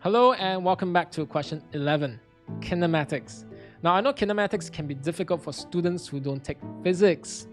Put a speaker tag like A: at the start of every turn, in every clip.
A: Hello and welcome back to question 11, kinematics. Now I know kinematics can be difficult for students who don't take physics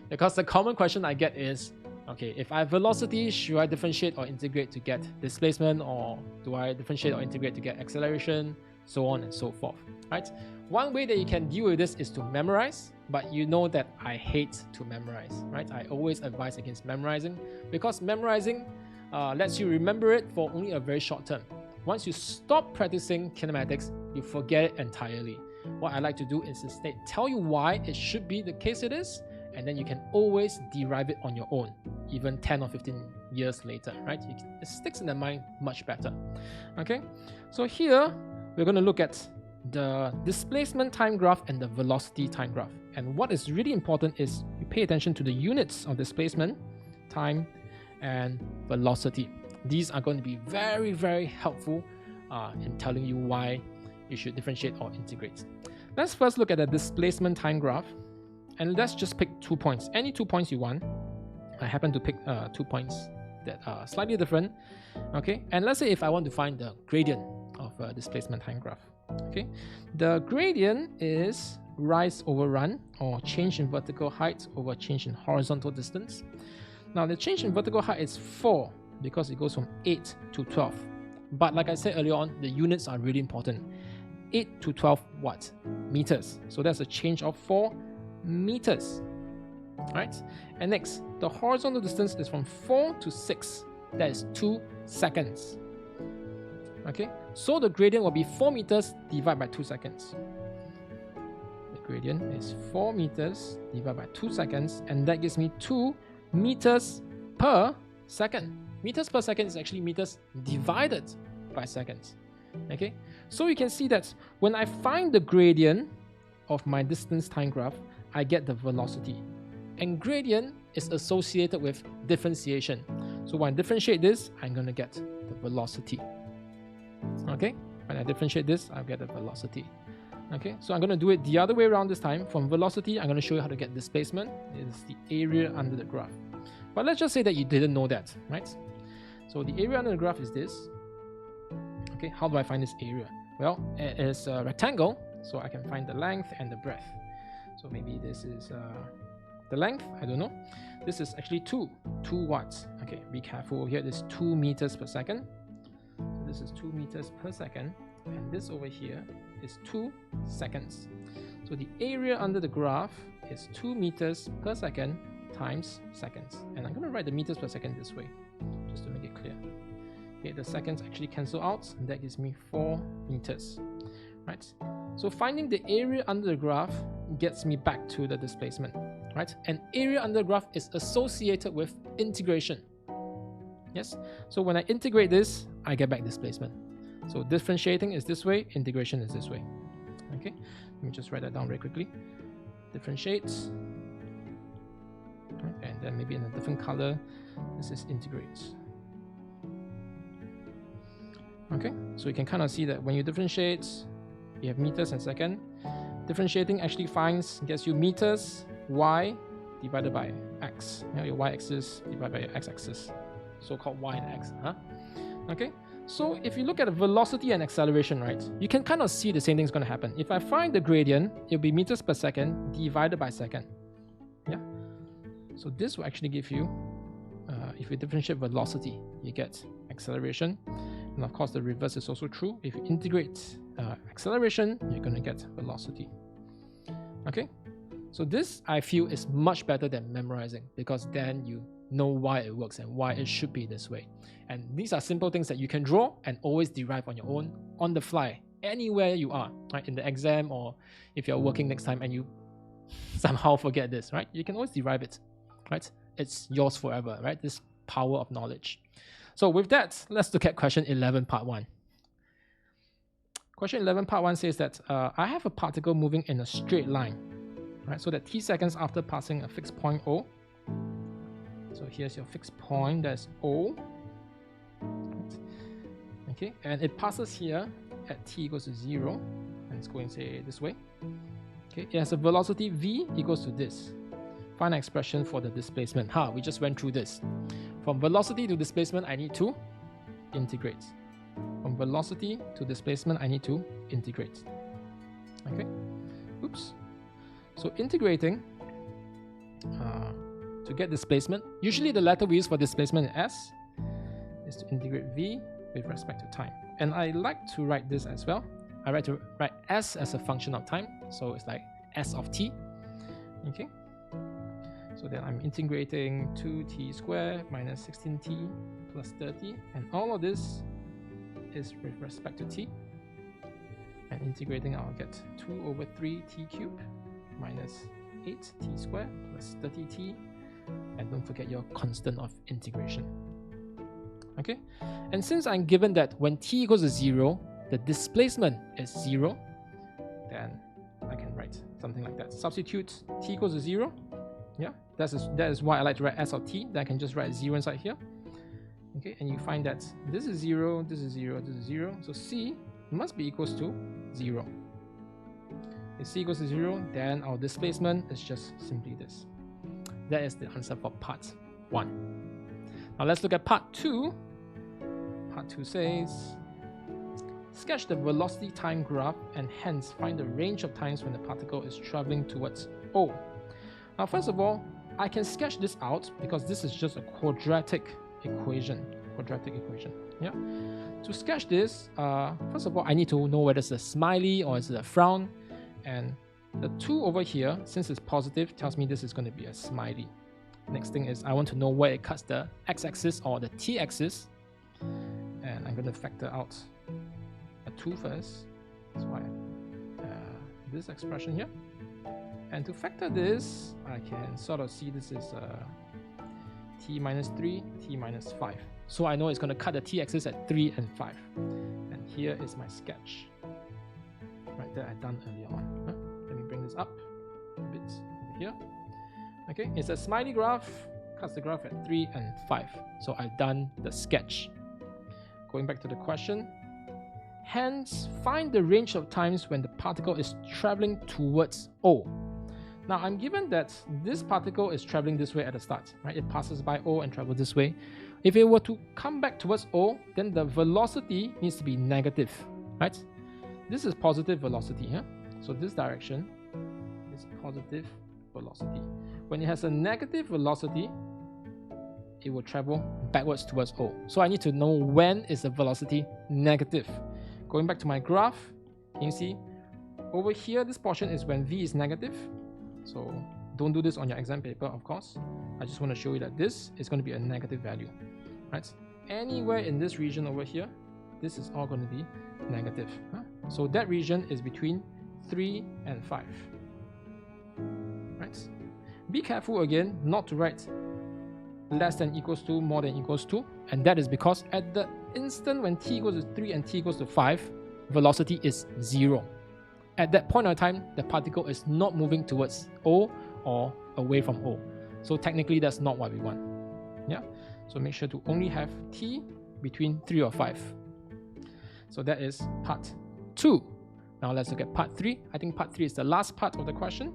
A: because the common question I get is, okay, if I have velocity, should I differentiate or integrate to get displacement, or do I differentiate or integrate to get acceleration, so on and so forth, right? One way that you can deal with this is to memorize, but you know that I hate to memorize, right? I always advise against memorizing because memorizing lets you remember it for only a very short term. Once you stop practicing kinematics, you forget it entirely. What I like to do is instead tell you why it should be the case it is, and then you can always derive it on your own, even 10 or 15 years later, right? It sticks in the mind much better. Okay, so here we're going to look at the displacement time graph and the velocity time graph. And what is really important is you pay attention to the units of displacement, time, and velocity. These are going to be very, very helpful in telling you why you should differentiate or integrate. Let's first look at the displacement time graph, and let's just pick 2 points. Any 2 points you want. I happen to pick 2 points that are slightly different. Okay, and let's say if I want to find the gradient of a displacement time graph. Okay, the gradient is rise over run, or change in vertical height over change in horizontal distance. Now the change in vertical height is 4 because it goes from 8 to 12. But like I said earlier on, the units are really important. 8 to 12 what? Meters. So that's a change of 4 meters. Right? And next, the horizontal distance is from 4 to 6. That is 2 seconds. Okay? So the gradient will be 4 meters divided by 2 seconds. The gradient is 4 meters divided by 2 seconds, and that gives me 2 meters per second. Meters per second is actually meters divided by seconds. Okay, so you can see that when I find the gradient of my distance time graph, I get the velocity. And gradient is associated with differentiation. So when I differentiate this, I'm going to get the velocity. Okay, when I differentiate this, I'll get the velocity. Okay, so I'm going to do it the other way around this time. From velocity, I'm going to show you how to get displacement. It is the area under the graph. But let's just say that you didn't know that, right? So the area under the graph is this. Okay, how do I find this area? Well, it is a rectangle, so I can find the length and the breadth. So maybe this is the length, I don't know. This is actually 2 watts. Okay, be careful here. This is 2 meters per second. So this is 2 meters per second, and this over here is 2 seconds. So the area under the graph is 2 meters per second times seconds. And I'm going to write the meters per second this way, just to make it clear. Okay, the seconds actually cancel out, and that gives me 4 meters. Right? So finding the area under the graph gets me back to the displacement. Right? And area under the graph is associated with integration. Yes? So when I integrate this, I get back displacement. So differentiating is this way, integration is this way. Okay? Let me just write that down very quickly. Differentiate. And then maybe in a different color, this is integrate. Okay, so you can kind of see that when you differentiate, you have meters and second. Differentiating actually gets you meters y divided by x. Your y-axis divided by your x-axis, so-called y and x. Okay, so if you look at the velocity and acceleration, right, you can kind of see the same thing is going to happen. If I find the gradient, it'll be meters per second divided by second. Yeah. So this will actually give you, if you differentiate velocity, you get acceleration. And of course, the reverse is also true. If you integrate acceleration, you're going to get velocity. Okay? So this, I feel, is much better than memorizing, because then you know why it works and why it should be this way. And these are simple things that you can draw and always derive on your own, on the fly, anywhere you are, right? In the exam, or if you're working next time and you somehow forget this, right? You can always derive it. Right? It's yours forever, right? This power of knowledge. So with that, let's look at question 11, part 1. Question 11, part 1 says that I have a particle moving in a straight line, right? So that t seconds after passing a fixed point O. So here's your fixed point, that's O. Right. Okay, and it passes here at t equals to 0, and it's going, say, this way. Okay, it has a velocity v equals to this. Find an expression for the displacement. We just went through this. From velocity to displacement, I need to integrate. from velocity to displacement, I need to integrate. Okay, oops. So integrating to get displacement, usually the letter we use for displacement in S is to integrate V with respect to time. And I like to write this as well. I like to write S as a function of time, so it's like S of t. Okay, so then I'm integrating 2t squared minus 16t plus 30, and all of this is with respect to t. And integrating, I'll get 2 over 3t cubed minus 8t squared plus 30t, and don't forget your constant of integration. Okay, and since I'm given that when t equals to 0, the displacement is 0, then I can write something like that. Substitute t equals to 0. Yeah, that is why I like to write s of t. Then I can just write 0 inside here. Okay, and you find that this is 0, this is 0, this is 0. So c must be equals to 0. If c equals to 0, then our displacement is just simply this. That is the answer for part 1. Now let's look at part 2. Part 2 says, sketch the velocity time graph and hence find the range of times when the particle is traveling towards O. Now first of all, I can sketch this out because this is just a quadratic equation. Yeah. To sketch this, first of all, I need to know whether it's a smiley or is it a frown. And the 2 over here, since it's positive, tells me this is going to be a smiley. Next thing is I want to know where it cuts the x-axis or the t-axis. And I'm going to factor out a 2 first. That's why this expression here. And to factor this, I can sort of see this is t minus 3, t minus 5. So I know it's going to cut the t-axis at 3 and 5. And here is my sketch. Right, that I done earlier on. Let me bring this up a bit over here. Okay, it's a smiley graph, cuts the graph at 3 and 5. So I've done the sketch. Going back to the question, hence find the range of times when the particle is traveling towards O. Now I'm given that this particle is traveling this way at the start, right? It passes by O and travels this way. If it were to come back towards O, then the velocity needs to be negative, right? This is positive velocity here. So this direction is positive velocity. When it has a negative velocity, it will travel backwards towards O. So I need to know when is the velocity negative. Going back to my graph, can you see over here, this portion is when V is negative. So don't do this on your exam paper, of course. I just want to show you that this is going to be a negative value, right? Anywhere in this region over here, this is all going to be negative. So that region is between 3 and 5. Right? Be careful again not to write less than equals to, more than equals to, and that is because at the instant when t equals to 3 and t equals to 5, velocity is 0. At that point of time, the particle is not moving towards O or away from O. So technically, that's not what we want. Yeah. So make sure to only have t between 3 or 5. So that is part 2. Now let's look at part 3. I think part 3 is the last part of the question.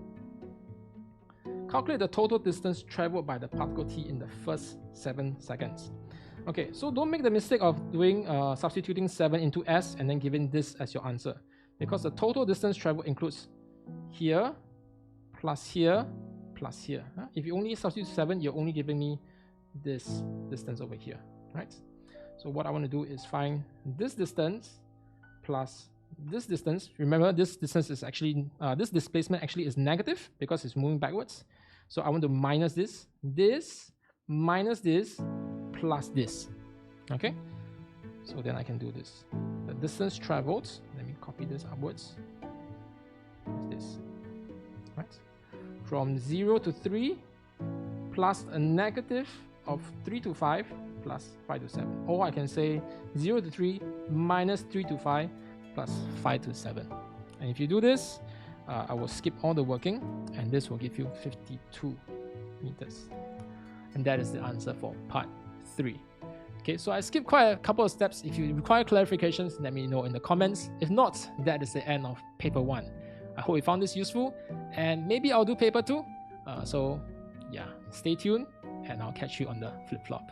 A: Calculate the total distance traveled by the particle t in the first 7 seconds. Okay, so don't make the mistake of doing substituting 7 into s and then giving this as your answer, because the total distance traveled includes here plus here plus here. If you only substitute 7, you're only giving me this distance over here, right? So what I want to do is find this distance plus this distance. Remember, this distance is actually, this displacement actually is negative because it's moving backwards. So I want to minus this minus this plus this. Okay? So then I can do this. The distance traveled, let me copy this upwards. Is this, right? From 0 to 3 plus a negative of 3 to 5 plus 5 to 7. Or I can say 0 to 3 minus 3 to 5 plus 5 to 7. And if you do this, I will skip all the working, and this will give you 52 meters. And that is the answer for part 3. Okay, so I skipped quite a couple of steps. If you require clarifications, let me know in the comments. If not, that is the end of paper 1. I hope you found this useful, and maybe I'll do paper 2. So yeah, stay tuned, and I'll catch you on the flip-flop.